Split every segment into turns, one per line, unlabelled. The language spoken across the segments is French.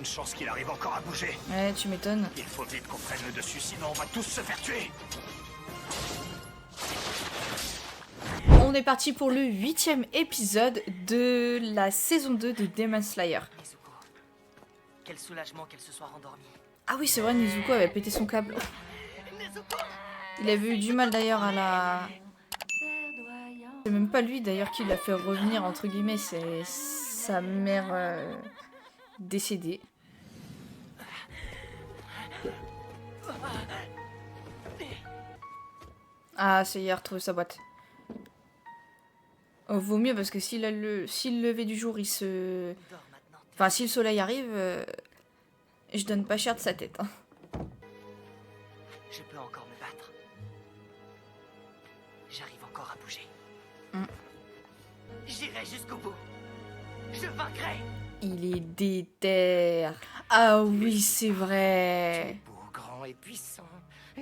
aucune chance qu'il arrive encore à bouger.
Ouais, tu m'étonnes.
Il faut vite qu'on prenne le dessus, sinon on va tous se faire tuer.
On est parti pour le 8e épisode de la saison 2 de Demon Slayer.
Nezuko, quel soulagement qu'elle se soit rendormie.
Ah oui, c'est vrai, Nezuko avait pété son câble. Il avait eu du mal d'ailleurs à la... C'est même pas lui d'ailleurs qui l'a fait revenir, entre guillemets, c'est sa mère décédée. Ah, ça y est, a retrouvé sa boîte. Oh, vaut mieux parce que si le lever du jour, il se... Enfin, si le soleil arrive, je donne pas cher de sa tête. Hein.
Je peux encore me battre. J'arrive encore à bouger. J'irai jusqu'au bout. Je vaincrai.
Il est déter. Ah oui, c'est vrai.
Beau, grand et puissant.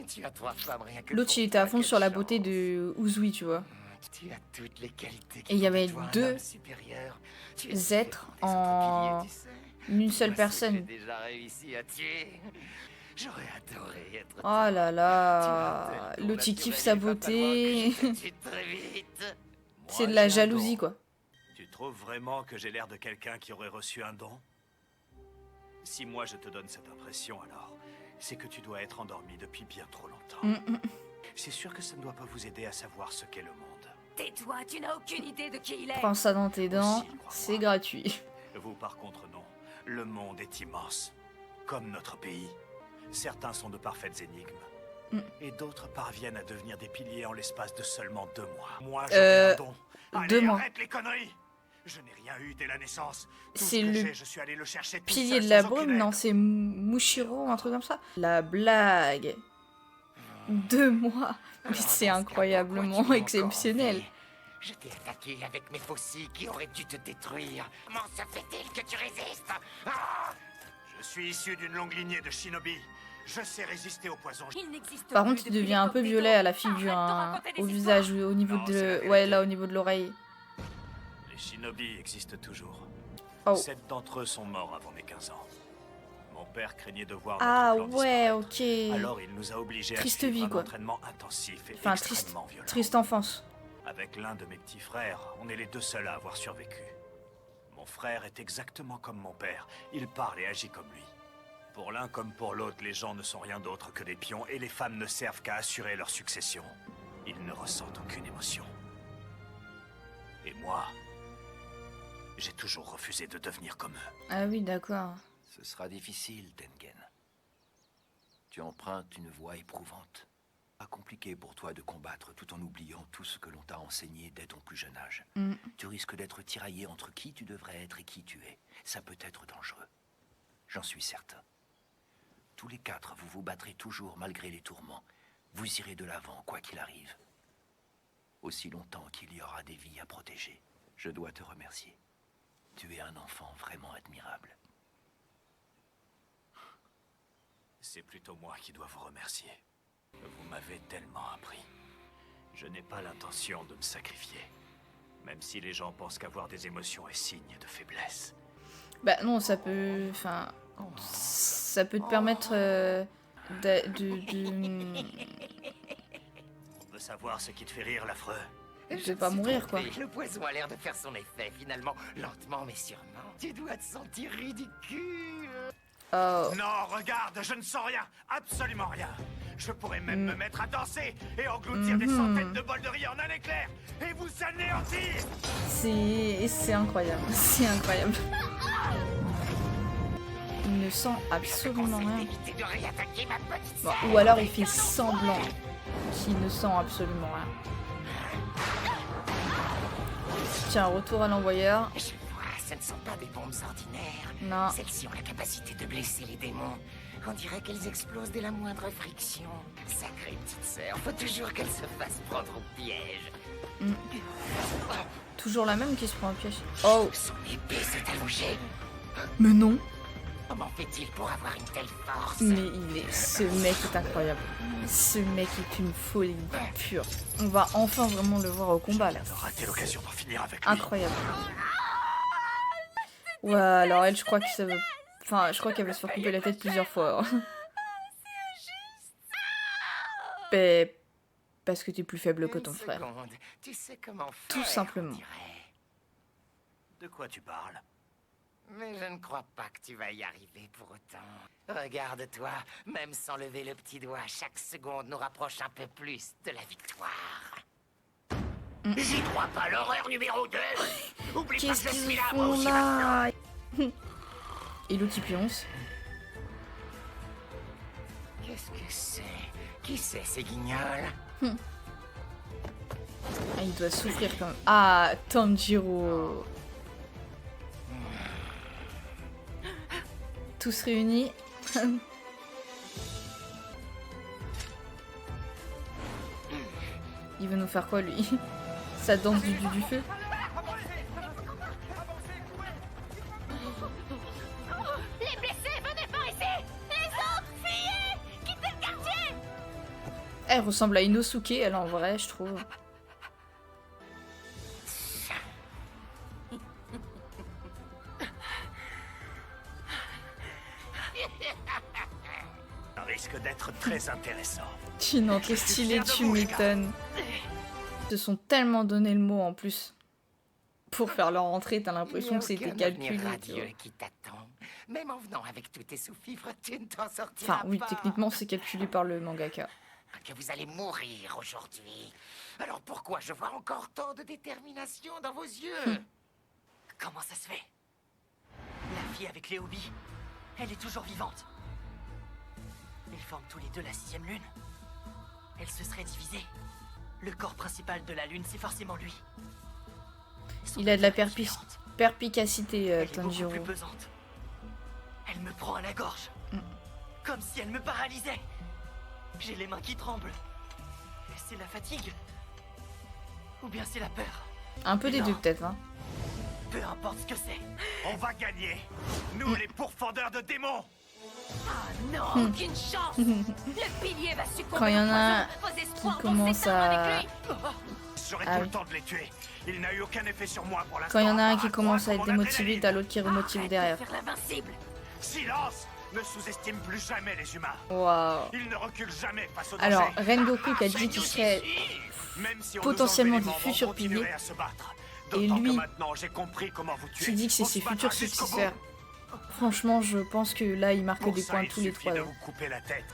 Tu as 3 femmes rien que
L'autre,
pour
il était à
toi,
fond
quelle
sur la
chance.
beauté de Uzui, tu vois.
Tu as toutes les qualités
Et il y avait
qui font de toi un
2
homme supérieur. Tu es
êtres
différent des autres
en
piliers, tu sais.
une seule
Moi,
personne.
J'ai déjà réussi à tuer. J'aurais adoré être.
Oh là là. L'autre, il kiffe sa beauté. C'est de la jalousie, quoi.
Tu trouves vraiment que j'ai l'air de quelqu'un qui aurait reçu un don? Si moi je te donne cette impression, alors c'est que tu dois être endormi depuis bien trop longtemps. C'est sûr que ça ne doit pas vous aider à savoir ce qu'est le monde.
Tais-toi, tu n'as aucune idée de qui il est.
Prends ça dans tes dents,
Aussi, crois-moi.
c'est gratuit.
Vous par contre non. Le monde est immense. Comme notre pays. Certains sont de parfaites énigmes. Et d'autres parviennent à devenir des piliers en l'espace de seulement 2 mois. Moi j'ai un don.
2
Allez,
mois.
arrête les conneries. Je n'ai rien eu dès la naissance. Tout
C'est
ce que
le
j'ai, je suis allé le chercher tout
Pilier
seul,
de la
sans aucune
brume, non,
aide.
c'est Mushiro, un truc comme ça. La blague. 2 mois. Mais c'est incroyablement exceptionnel.
Je t'ai attaqué avec mes faucilles qui auraient dû te détruire. Comment se fait-il que tu résistes? Ah!
Je suis issu d'une longue lignée de shinobi. Je sais résister au poison.
Il n'existe
Par
plus
contre, il
depuis
devient un peu
l'époque
violet
d'Edo.
à la figure,
Arrête de
hein,
raconter des
au
histoires.
visage, au niveau
Non, c'est la
de...
vérité.
Ouais, là, au niveau de l'oreille.
Les shinobi existent toujours.
Oh.
7 d'entre eux sont morts avant mes 15 ans. Mon père craignait de voir
Ah
notre clan
ouais,
disparaître.
ok.
Alors il nous a obligés
Triste
à suivre
vie,
un
quoi.
entraînement intensif et
Enfin, triste,
extrêmement violent.
triste enfance.
Avec l'un de mes petits frères, on est les 2 seuls à avoir survécu. Mon frère est exactement comme mon père. Il parle et agit comme lui. Pour l'un comme pour l'autre, les gens ne sont rien d'autre que des pions et les femmes ne servent qu'à assurer leur succession. Ils ne ressentent aucune émotion. Et moi, j'ai toujours refusé de devenir comme eux.
Ah oui, d'accord.
Ce sera difficile, Tengen. Tu empruntes une voie éprouvante. Pas compliqué pour toi de combattre tout en oubliant tout ce que l'on t'a enseigné dès ton plus jeune âge. Tu risques d'être tiraillé entre qui tu devrais être et qui tu es. Ça peut être dangereux. J'en suis certain. Tous les 4, vous vous battrez toujours malgré les tourments. Vous irez de l'avant, quoi qu'il arrive. Aussi longtemps qu'il y aura des vies à protéger. Je dois te remercier. Tu es un enfant vraiment admirable.
C'est plutôt moi qui dois vous remercier. Vous m'avez tellement appris. Je n'ai pas l'intention de me sacrifier. Même si les gens pensent qu'avoir des émotions est signe de faiblesse.
Bah non, ça peut... Enfin... Ça peut te permettre
On veut savoir ce qui te fait rire, l'affreux.
de pas mourir, quoi.
Le poison a l'air de faire son effet, finalement. Lentement mais sûrement. Tu dois te sentir ridicule.
Oh.
Non, regarde, je ne sens rien. Absolument rien. Je pourrais même me mettre à danser et engloutir des centaines de bols de riz en un éclair et vous anéantir.
C'est incroyable. C'est incroyable. Il ne sent absolument rien.
D'éviter de réattaquer ma petite
Bon,
sœur.
ou alors il fait semblant qu'il ne sent absolument rien. Tiens, retour à l'envoyeur.
Je vois, ce ne sont pas des bombes ordinaires.
Non.
Celles-ci ont la capacité de blesser les démons. On dirait qu'elles explosent dès la moindre friction. Sacrée petite sœur, faut toujours qu'elle se fasse prendre au piège.
Toujours la même qui se prend un piège. Oh.
Son épée s'est allongée.
Mais non.
Comment fait-il pour avoir une telle force?
Mais ce mec est incroyable. Ce mec est une folie pure. On va enfin vraiment le voir au combat là.
De rater l'occasion d'en finir avec lui.
Incroyable. Ouais, alors elle, je crois que ça veut Enfin, je crois qu'elle va se faire couper la tête plusieurs fois. Mais parce que t'es plus faible que ton frère.
Tu sais comment faire,
Tout simplement.
on dirait.
De quoi tu parles?
Mais je ne crois pas que tu vas y arriver pour autant. Regarde-toi, même sans lever le petit doigt, chaque seconde nous rapproche un peu plus de la victoire. J'y crois pas, l'horreur numéro 2. Oublie pas
Qu'est-ce
que je suis
qu'ils
là, moi
font
aussi.
là? Et l'autre il pionce.
Qu'est-ce que c'est? Qui c'est ces guignols?
Ah, il doit souffrir quand même. Ah, Tanjiro. Tous réunis. Il veut nous faire quoi lui? Ça danse du feu?
Les blessés, venez par ici! Les autres, fuyez! Quittez le quartier!
Elle ressemble à Inosuke, elle en vrai, je trouve.
Ça risque d'être très intéressant.
Une entrée stylée, tu m'étonnes. Ils se sont tellement donné le mot en plus. Pour faire leur entrée, t'as l'impression que c'était calculé. Tu vois.
Radieux qui t'attend. Même en venant avec tous tes sous-fifres, tu ne t'en sortiras
Enfin, oui,
pas.
techniquement, c'est calculé par le mangaka.
Que vous allez mourir aujourd'hui. Alors pourquoi je vois encore tant de détermination dans vos yeux?
Comment ça se fait? La fille avec les hobbies, elle est toujours vivante. Ils forment tous les deux la 6e lune. Elle se serait divisée. Le corps principal de la lune, c'est forcément lui. Son
Il a de la
odeur est différente.
perspicacité,
Elle est beaucoup
Tanjiro.
plus pesante. Elle me prend à la gorge. Comme si elle me paralysait. J'ai les mains qui tremblent. C'est la fatigue? Ou bien c'est la peur?
Un peu des
Non.
deux peut-être, hein.
Peu importe ce que c'est.
On va gagner. Nous, les pourfendeurs de démons.
Ah non, aucune chance! Le pilier va succomber.
Quand il y en
au
a
poison. Vos espoirs
qui
vont
commence
s'éteindre
à...
avec lui.
J'aurais
Ah
tout
oui.
le temps de les tuer. Il n'a eu aucun effet sur moi pour l'instant.
Quand il y en a un
part
qui
à
commence
croire
à être
comme mon
démotivé,
adrénaline.
t'as l'autre qui remotive
Arrête
derrière.
de faire l'invincible.
Silence! Ne sous-estime plus jamais les humains.
Waouh.
Ils ne reculent jamais face au danger.
Alors, Rengoku qui a dit qu'il serait...
Même si on
potentiellement
nous enlevait
des
les membres,
futurs
on continuerait
piliers.
à se battre.
Et
D'autant
lui,
que maintenant, j'ai compris comment vous tuer.
qui dit que c'est
On
ses
se battra
futurs
jusqu'au
successeurs.
bout.
Franchement, je pense que là, il marque
Pour
des
ça,
points
il
tous les
suffit
trois.
de
là.
vous couper la tête.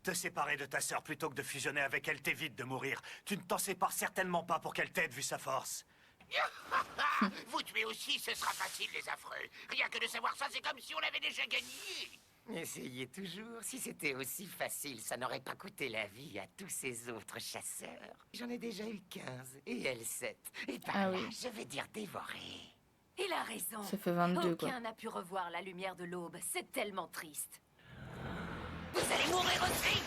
Te séparer de ta sœur plutôt que de fusionner avec elle t'évite de mourir. Tu ne t'en sépares certainement pas pour qu'elle t'aide vu sa force.
Vous tuez aussi, ce sera facile, les affreux. Rien que de savoir ça, c'est comme si on avait déjà gagné. Essayez toujours. Si c'était aussi facile, ça n'aurait pas coûté la vie à tous ces autres chasseurs. J'en ai déjà eu 15, et elle 7. Et par
Ah
là,
oui.
je vais dire dévorer.
Il a raison.
Ça fait 22, quoi.
Aucun n'a pu revoir la lumière de l'aube. C'est tellement triste. Vous allez mourir aussi.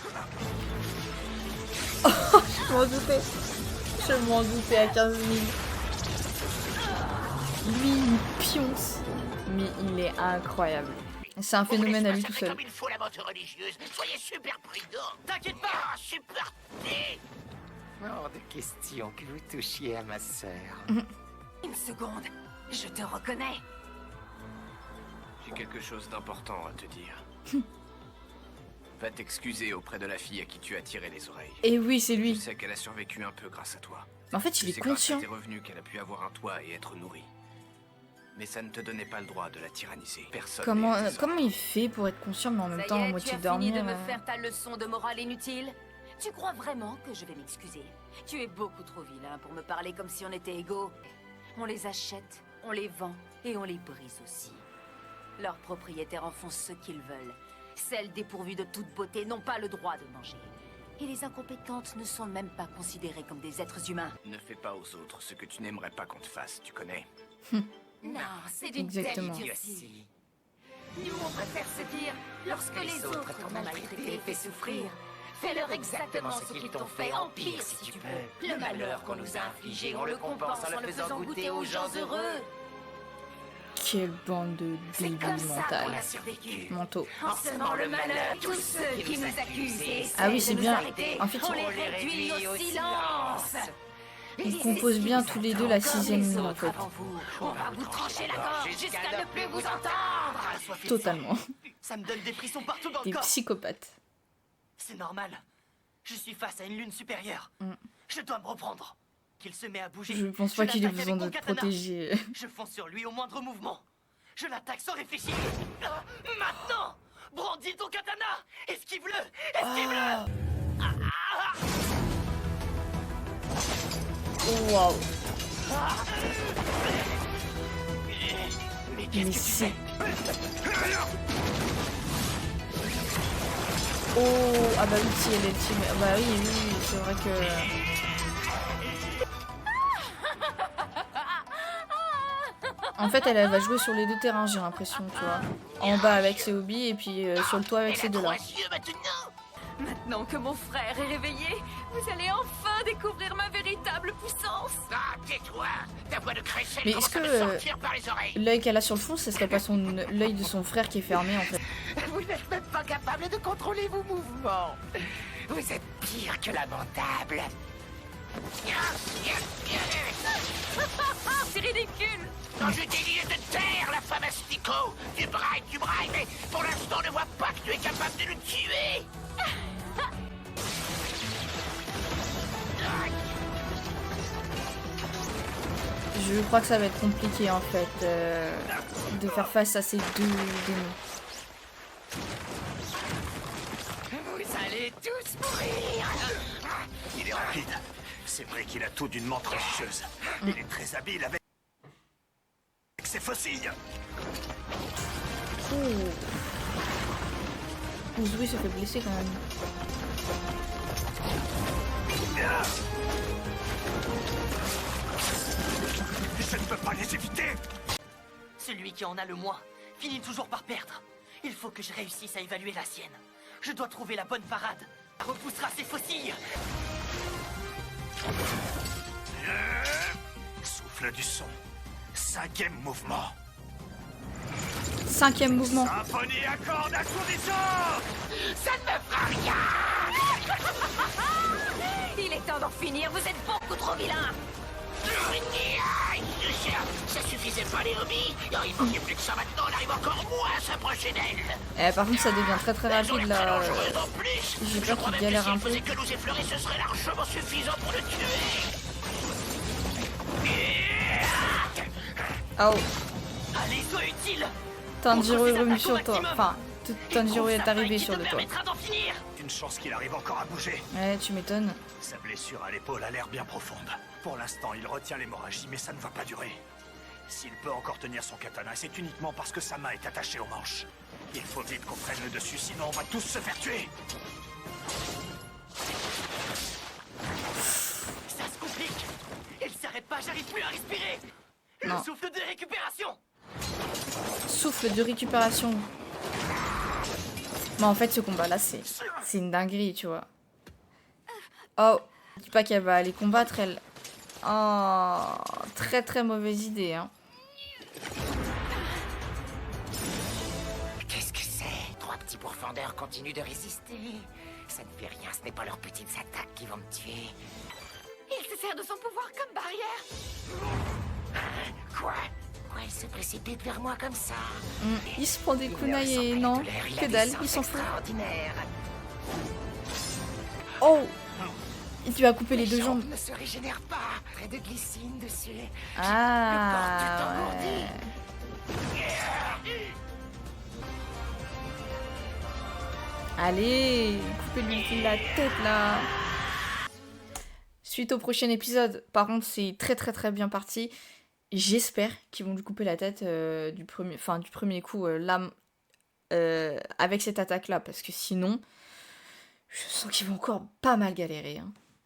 Je m'en doutais. Je m'en doutais à 15 000. Lui, il pionce. Mais il est incroyable. C'est un phénomène à lui tout seul.
Comme il faut la menthe religieuse. Soyez super prudents.
T'inquiète pas.
Ah, super. Hors de question que vous touchiez à ma sœur.
Une seconde. Je te reconnais.
J'ai quelque chose d'important à te dire. Va t'excuser auprès de la fille à qui tu as tiré les oreilles.
Et oui, c'est
Je
lui.
sais qu'elle a survécu un peu grâce à toi.
Mais en fait, il est
C'est grâce
conscient.
à tes revenus qu'elle a pu avoir un toit et être nourrie. Mais ça ne te donnait pas le droit de la tyranniser. Personne.
Comment,
n'est désormais.
comment il fait pour être conscient, mais en même
Ça
temps
y
à
est, tu
moitié
as fini
dormir
de me faire ta leçon de morale inutile? Tu crois vraiment que je vais m'excuser? Tu es beaucoup trop vilain pour me parler comme si on était égaux. On les achète, on les vend et on les brise aussi. Leurs propriétaires en font ce qu'ils veulent. Celles dépourvues de toute beauté n'ont pas le droit de manger. Et les incompétentes ne sont même pas considérées comme des êtres humains.
Ne fais pas aux autres ce que tu n'aimerais pas qu'on te fasse, tu connais.
Non, c'est d'une telle
Exactement.
idiotie. Nous, on préfère se dire, lorsque les autres t'ont maltraité et fait souffrir, fais-leur exactement ce qu'ils t'ont fait, empire si tu peux. Le malheur qu'on nous a infligé, on le compense en le faisant goûter aux gens heureux.
Quelle bande de
C'est
débiles
comme ça qu'on
mentales.
a survécu.
Mentaux.
En semant le malheur, tous ceux qui nous accusent et
Ah oui,
essaient
c'est
de nous
bien.
arrêter,
En fait,
on les réduit au silence.
Ils composent bien tous les deux la 6ème lune en fait.
On va vous trancher la gorge jusqu'à ne plus vous entendre.
Totalement.
Ça me donne des frissons partout dans
Des
le corps.
psychopathes.
C'est normal. Je suis face à une lune supérieure. Je dois me reprendre. Qu'il se met à bouger.
Je pense pas qu'il ait
l'attaque
besoin
avec
de
mon
te
katana.
protéger.
Je fonce sur lui au moindre mouvement. Je l'attaque sans réfléchir. Ah, maintenant, brandis ton katana. Esquive-le. Esquive-le.
Oh, waouh.
Mais
Mais
qu'est-ce que tu
c'est...
fais?
Oh, ah bah oui, si elle est team. Ah bah oui, oui, c'est vrai que... En fait, elle va jouer sur les deux terrains, j'ai l'impression, tu vois. En bas avec ses hobbies et puis sur le toit avec ses deux là.
Maintenant que mon frère est réveillé, vous allez enfin découvrir ma véritable puissance.
Ah, tais-toi! Ta voix de crécelle
Mais est-ce
commence à me
que
sortir par les oreilles!
l'œil qu'elle a sur le fond, ce serait pas l'œil de son frère qui est fermé en fait?
Vous n'êtes même pas capable de contrôler vos mouvements! Vous êtes pire que lamentable!
C'est ridicule.
Quand je t'ai dit de te taire, la femme asticot! Tu brailles, mais pour l'instant, on ne voit pas que tu es capable de nous tuer!
Je crois que ça va être compliqué en fait de faire face à ces deux démons.
Vous allez tous mourir!
Il est rapide. C'est vrai qu'il a tout d'une menthe religieuse. Il est très habile avec ses faucilles.
Oh. Uzui se fait blesser quand même.
Je ne peux pas les éviter.
Celui qui en a le moins finit toujours par perdre. Il faut que je réussisse à évaluer la sienne. Je dois trouver la bonne parade. Elle repoussera ses faucilles.
Souffle du son. 5e mouvement.
5e mouvement.
Symphonie à cordes assourdissant.
Ça ne me fera rien!
Il est temps d'en finir, vous êtes beaucoup trop vilain.
Ça suffisait pas les hobbies! Il manquait plus que ça maintenant, on arrive encore moins à s'approcher d'elle!
Par contre, ça devient très très rapide là.
En plus,
J'ai
je
peur
crois
qu'il
même que
galère
si
un
elle
peu.
faisait que nous effleurer, ce serait largement suffisant pour le tuer!
Oh,
Allez, sois utile.
Tanjiro est revenu sur
Attaque au
toi.
maximum.
Enfin, Tanjiro
Et
est
trouve sa
arrivé
faille qui
sur
te
le toit.
permettra d'en finir.
Une chance qu'il arrive encore à bouger.
Ouais, tu m'étonnes.
Sa blessure à l'épaule a l'air bien profonde. Pour l'instant, il retient l'hémorragie, mais ça ne va pas durer. S'il peut encore tenir son katana, c'est uniquement parce que sa main est attachée au manche. Il faut vite qu'on prenne le dessus, sinon on va tous se faire tuer.
Ça se complique. Il s'arrête pas, j'arrive plus à respirer. Le
Non.
souffle de récupération.
Souffle de récupération. Mais en fait, ce combat-là, c'est une dinguerie, tu vois. Oh, je dis pas qu'elle va aller combattre, elle. Oh, très très mauvaise idée, hein.
Qu'est-ce que c'est? Trois petits pourfendeurs continuent de résister. Ça ne fait rien, ce n'est pas leurs petites attaques qui vont me tuer.
Il se sert de son pouvoir comme barrière.
Quoi? Pourquoi il se précipite vers moi comme ça?
Il se prend des
Il
kunai
ne
et
ressemble
non,
de l'air, il a
que
des
dalle,
sens
il s'en fout.
extraordinaires.
Oh, il lui a coupé les deux
Les
jambes.
ne se régénèrent pas. Très de glycine dessus.
Ah,
Le porte
ouais. Allez, coupez-lui la tête là. Suite au prochain épisode. Par contre, c'est très très très bien parti. J'espère qu'ils vont lui couper la tête du premier coup là, avec cette attaque là, parce que sinon, je sens qu'ils vont encore pas mal galérer, hein.